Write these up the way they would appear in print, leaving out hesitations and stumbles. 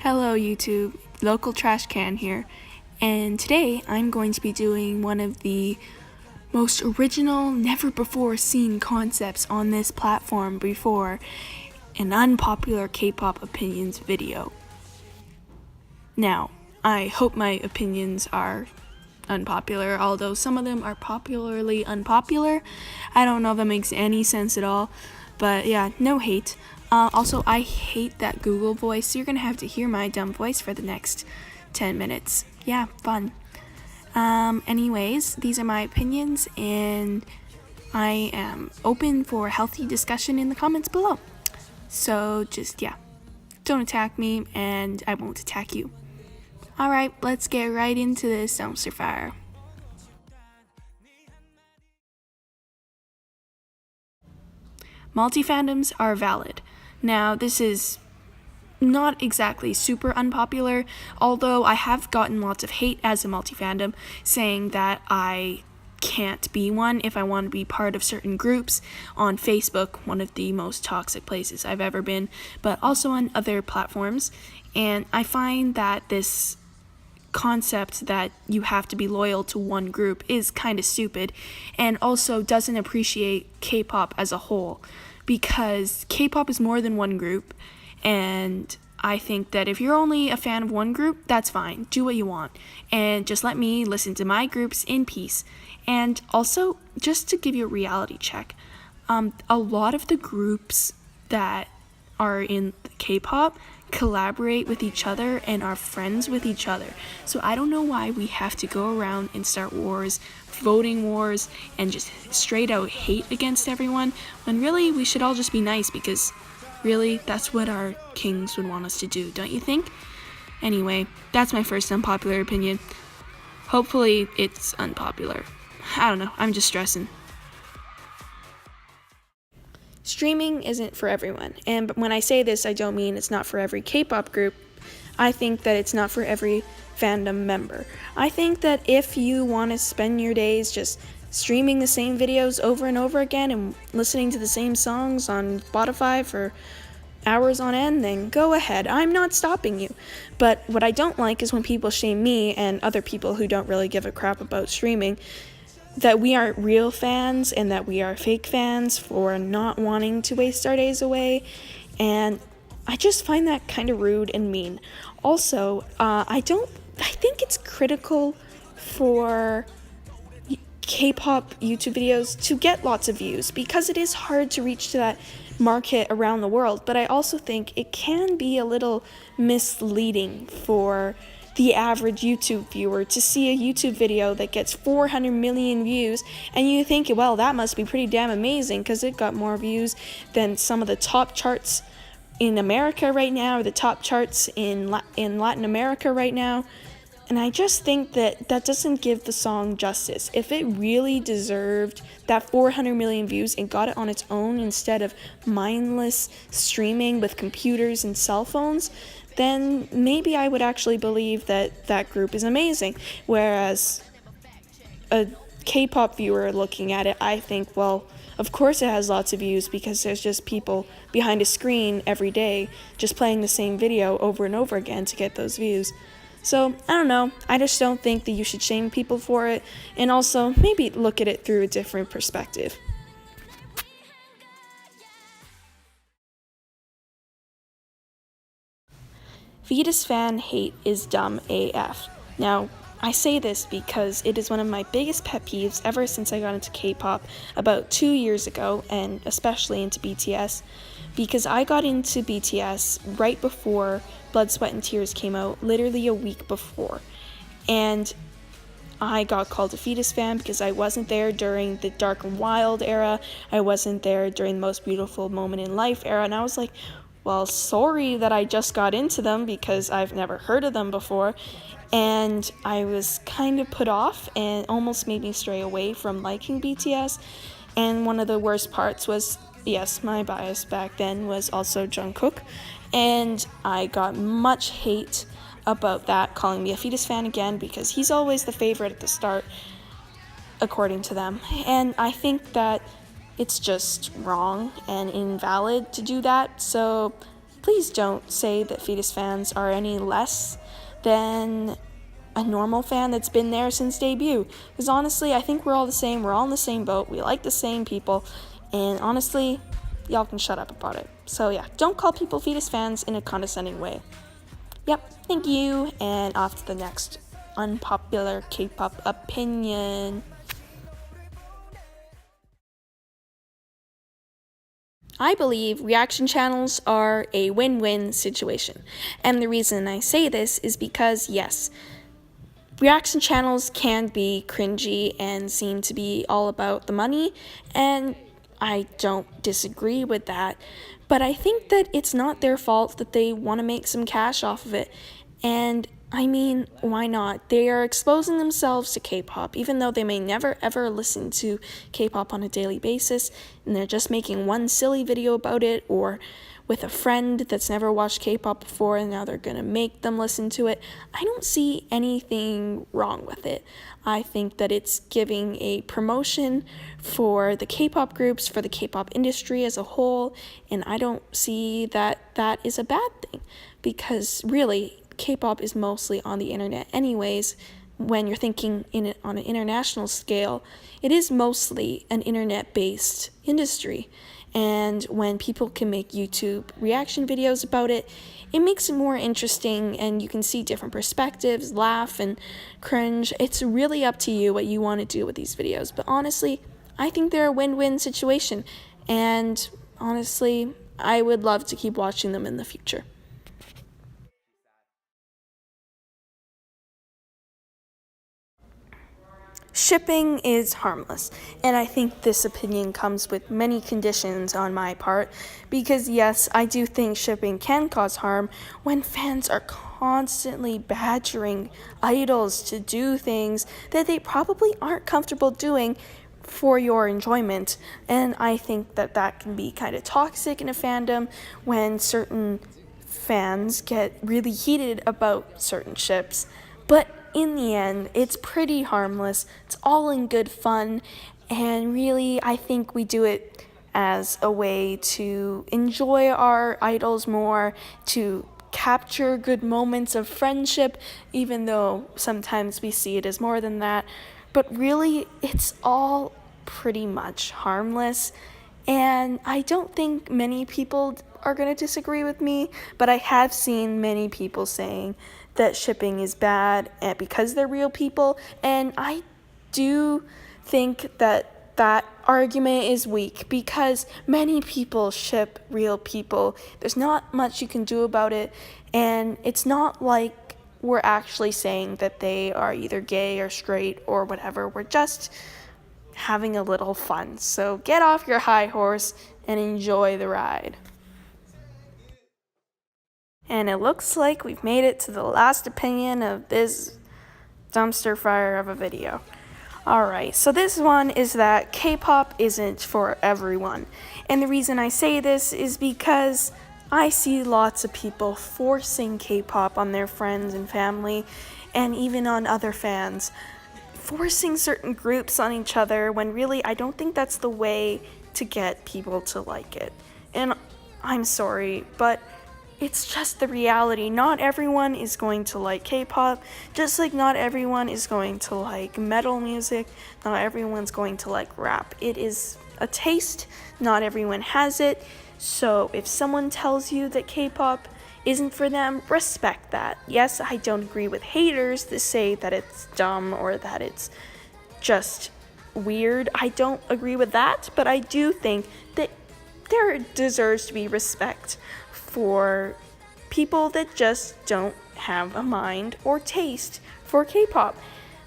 Hello YouTube, local trash can here, and today I'm going to be doing one of the most original, never before seen concepts on this platform before, an unpopular K-pop opinions video. Now, I hope my opinions are unpopular, although some of them are popularly unpopular. I don't know if that makes any sense at all, but yeah, no hate. Also, I hate that Google voice, so you're gonna have to hear my dumb voice for the next 10 minutes. Yeah, fun. Anyways, these are my opinions, and I am open for healthy discussion in the comments below. So just, yeah, don't attack me, and I won't attack you. Alright, let's get right into this dumpster fire. Multi-fandoms are valid. Now, this is not exactly super unpopular, although I have gotten lots of hate as a multi-fandom, saying that I can't be one if I want to be part of certain groups on Facebook, one of the most toxic places I've ever been, but also on other platforms. And I find that this concept that you have to be loyal to one group is kind of stupid, and also doesn't appreciate K-pop as a whole, because K-pop is more than one group, and I think that if you're only a fan of one group, that's fine, do what you want, and just let me listen to my groups in peace. And also, just to give you a reality check, a lot of the groups that are in K-pop collaborate with each other and are friends with each other. So I don't know why we have to go around and start wars, voting wars, and just straight out hate against everyone, when really we should all just be nice, because really that's what our kings would want us to do, don't you think? Anyway, that's my first unpopular opinion. Hopefully it's unpopular. I don't know, I'm just stressing. Streaming isn't for everyone, and when I say this, I don't mean it's not for every K-pop group. I think that it's not for every fandom member. I think that if you want to spend your days just streaming the same videos over and over again and listening to the same songs on Spotify for hours on end, then go ahead. I'm not stopping you. But what I don't like is when people shame me and other people who don't really give a crap about streaming, that we aren't real fans and that we are fake fans for not wanting to waste our days away, and I just find that kind of rude and mean. Also, I think it's critical for K-pop YouTube videos to get lots of views, because it is hard to reach to that market around the world, but I also think it can be a little misleading for the average YouTube viewer to see a YouTube video that gets 400 million views, and you think, well, that must be pretty damn amazing because it got more views than some of the top charts in America right now, or the top charts in Latin America right now. And I just think that that doesn't give the song justice. If it really deserved that 400 million views and got it on its own instead of mindless streaming with computers and cell phones, then maybe I would actually believe that that group is amazing. Whereas a K-pop viewer looking at it, I think, well, of course it has lots of views because there's just people behind a screen every day just playing the same video over and over again to get those views. So, I don't know, I just don't think that you should shame people for it, and also maybe look at it through a different perspective. Fetus fan hate is dumb AF. Now, I say this because it is one of my biggest pet peeves ever since I got into K-pop about 2 years ago, and especially into BTS, because I got into BTS right before Blood, Sweat, and Tears came out, literally a week before. And I got called a fetus fan because I wasn't there during the Dark and Wild era, I wasn't there during the Most Beautiful Moment in Life era, and I was like, well, sorry that I just got into them because I've never heard of them before, and I was kind of put off and almost made me stray away from liking BTS. And one of the worst parts was, yes, my bias back then was also Jungkook, and I got much hate about that, calling me a fetus fan again, because he's always the favorite at the start, according to them. And I think that it's just wrong and invalid to do that, so please don't say that Fetus fans are any less than a normal fan that's been there since debut. Because honestly, I think we're all the same. We're all in the same boat. We like the same people. And honestly, y'all can shut up about it. So yeah, don't call people Fetus fans in a condescending way. Yep, thank you, and off to the next unpopular K-pop opinion. I believe reaction channels are a win-win situation. And the reason I say this is because, yes, reaction channels can be cringy and seem to be all about the money, and I don't disagree with that. But I think that it's not their fault that they want to make some cash off of it. And I mean, why not? They are exposing themselves to K-pop, even though they may never ever listen to K-pop on a daily basis, and they're just making one silly video about it, or with a friend that's never watched K-pop before and now they're gonna make them listen to it. I don't see anything wrong with it. I think that it's giving a promotion for the K-pop groups, for the K-pop industry as a whole, and I don't see that that is a bad thing, because really, K-pop is mostly on the internet anyways. When you're thinking in it on an international scale, it is mostly an internet-based industry. And when people can make YouTube reaction videos about it, it makes it more interesting, and you can see different perspectives, laugh and cringe. It's really up to you what you want to do with these videos. But honestly, I think they're a win-win situation. And honestly, I would love to keep watching them in the future. Shipping is harmless, and I think this opinion comes with many conditions on my part, because yes, I do think shipping can cause harm when fans are constantly badgering idols to do things that they probably aren't comfortable doing for your enjoyment. And I think that that can be kind of toxic in a fandom when certain fans get really heated about certain ships. But in the end, it's pretty harmless. It's all in good fun, and really, I think we do it as a way to enjoy our idols more, to capture good moments of friendship, even though sometimes we see it as more than that. But really, it's all pretty much harmless, and I don't think many people are going to disagree with me, but I have seen many people saying that shipping is bad and because they're real people, and I do think that that argument is weak, because many people ship real people. There's not much you can do about it, and it's not like we're actually saying that they are either gay or straight or whatever. We're just having a little fun. So get off your high horse and enjoy the ride. And it looks like we've made it to the last opinion of this dumpster fire of a video. Alright, so this one is that K-pop isn't for everyone. And the reason I say this is because I see lots of people forcing K-pop on their friends and family, and even on other fans, forcing certain groups on each other, when really I don't think that's the way to get people to like it. And I'm sorry, but it's just the reality. Not everyone is going to like K-pop, just like not everyone is going to like metal music, not everyone's going to like rap. It is a taste, not everyone has it. So if someone tells you that K-pop isn't for them, respect that. Yes, I don't agree with haters that say that it's dumb or that it's just weird. I don't agree with that, but I do think that there deserves to be respect for people that just don't have a mind or taste for K-pop.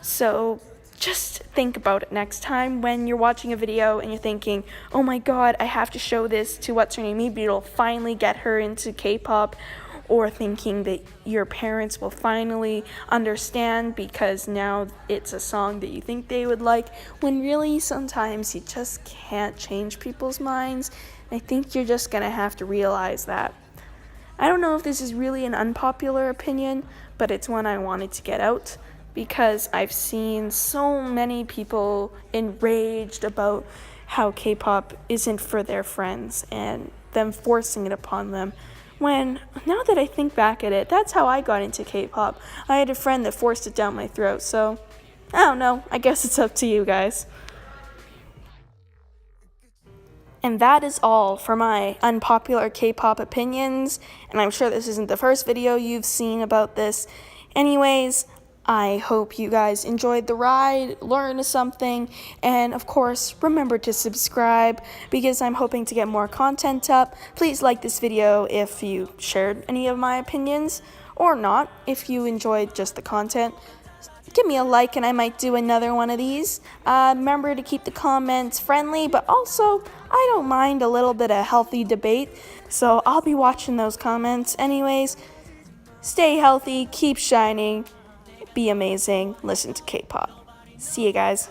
So just think about it next time when you're watching a video and you're thinking, oh my god, I have to show this to what's her name, maybe it'll finally get her into K-pop, or thinking that your parents will finally understand because now it's a song that you think they would like, when really sometimes you just can't change people's minds. I think you're just gonna have to realize that. I don't know if this is really an unpopular opinion, but it's one I wanted to get out because I've seen so many people enraged about how K-pop isn't for their friends and them forcing it upon them, Now that I think back at it, that's how I got into K-pop. I had a friend that forced it down my throat, so I don't know. I guess it's up to you guys. And that is all for my unpopular K-pop opinions, and I'm sure this isn't the first video you've seen about this. Anyways, I hope you guys enjoyed the ride, learned something, and of course, remember to subscribe because I'm hoping to get more content up. Please like this video if you shared any of my opinions, or not, if you enjoyed just the content. Give me a like and I might do another one of these. Remember to keep the comments friendly, but also I don't mind a little bit of healthy debate, so I'll be watching those comments. Anyways, stay healthy, keep shining, be amazing, listen to K-pop. See you guys.